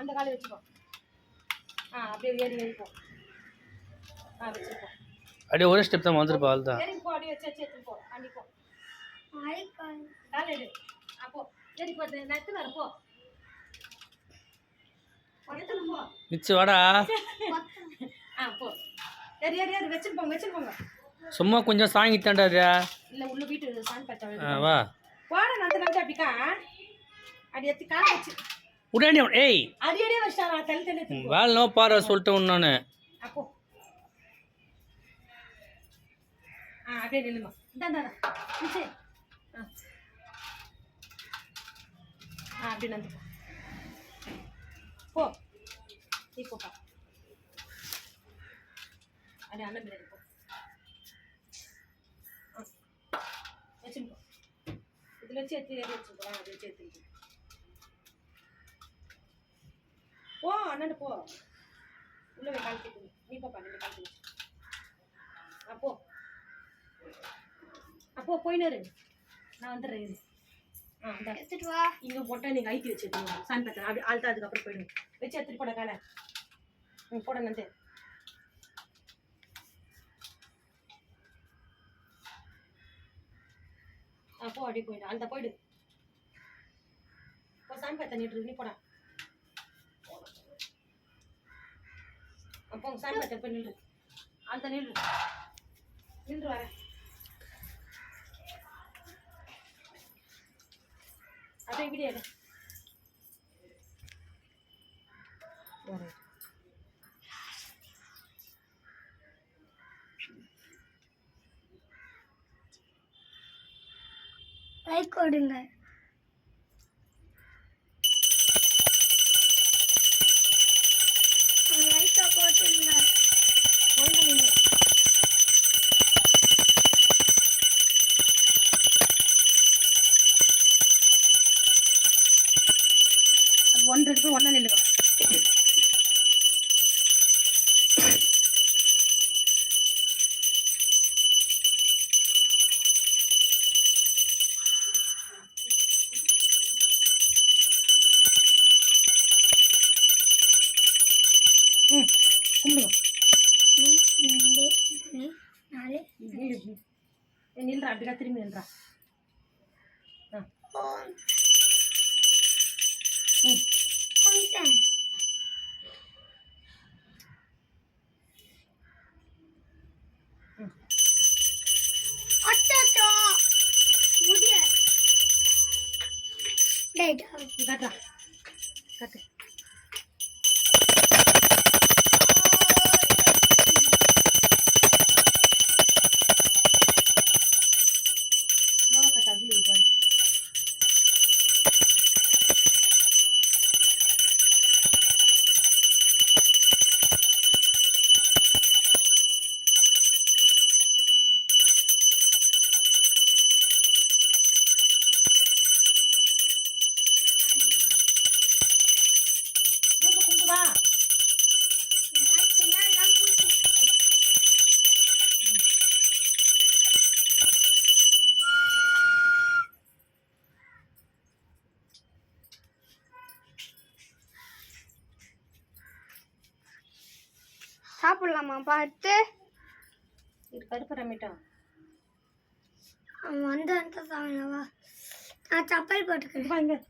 அந்த காலை வச்சுக்கோ. அப்படியே ஏறி ஏறிப்போ. வச்சுருப்போம். அப்படியே ஒரே ஸ்டெப் தான் வந்துருப்பா. ஆள் தான் ஏறி போ. அப்படியே வச்சு எடுத்துப்போ. அன்னிப்போ கால் எடு. அப்போ ஏறி போ. நான் எத்தனை வரப்போ மிச்சு வாடா. போ. ஏறி ஏறி ஏறி வச்சுருப்போங்க. சும்மா கொஞ்சம் சாங்கிட்டான்டா. இல்லை உள்ள வீட்டு சாமி பார்த்தா வா போட நந்து அப்படிக்கா. அப்படி எடுத்து காலை வச்சு உடனே ஏய் அடியடியே வச்சிட்டாங்க. தள்ளி வேலை நோ பாரு சொல்லிட்டேன் நான். அப்போ அப்படியே நில்லுமா. இந்தாண்டா சரி. அப்படி நந்து போ. நீ போப்பா. அப்படியே அண்ணன் பின்னாடி போ. வச்சுப்போ. இதில் வச்சு எடுத்து ஏறி வச்சுருக்கோம். அதை வச்சு எடுத்துக்கிட்டு போ. அண்ணன் போ. உள்ள போய் கால் கேட்குது. நீ போப்பா. நீ கால் கேட்கு. அப்போ போயினாரு. நான் வந்துடுறேன். எடுத்துட்டு வா. இங்கே போட்டால் நீங்கள் ஐட்டி வச்சு எடுத்துருவோம். சாமி பார்த்தேன். அப்படி ஆள்தான். அதுக்கப்புறம் போயிடுங்க. வச்சு எடுத்துட்டு போட காலை. போட நந்து. போ. அப்படியே போயிடு. ஆள்தான் போயிடு. இப்போ சாமி பார்த்தேன். நீ போடா. அப்போ சாமி பார்த்தேன். போய் நின்று. ஆள்தான் நின்று வரேன். அப்படியே வீடியோ எடு. லைக் கொடுங்க. லைக்கா போட்டுருங்க. அது 1 இருக்கு. 1 நில்லுங்க. கும்பிடுங்க. நில்றா. அப்படிதான் திரும்பி நில்றா. கட்டுறா. கட்டு. வா. சாப்பிடலாமா பார்த்து? இது கருப்பு ரமிட்டம். அவன் வந்து சாப்பிடவா? நான் சப்பல் போட்டுக்கிறேன்.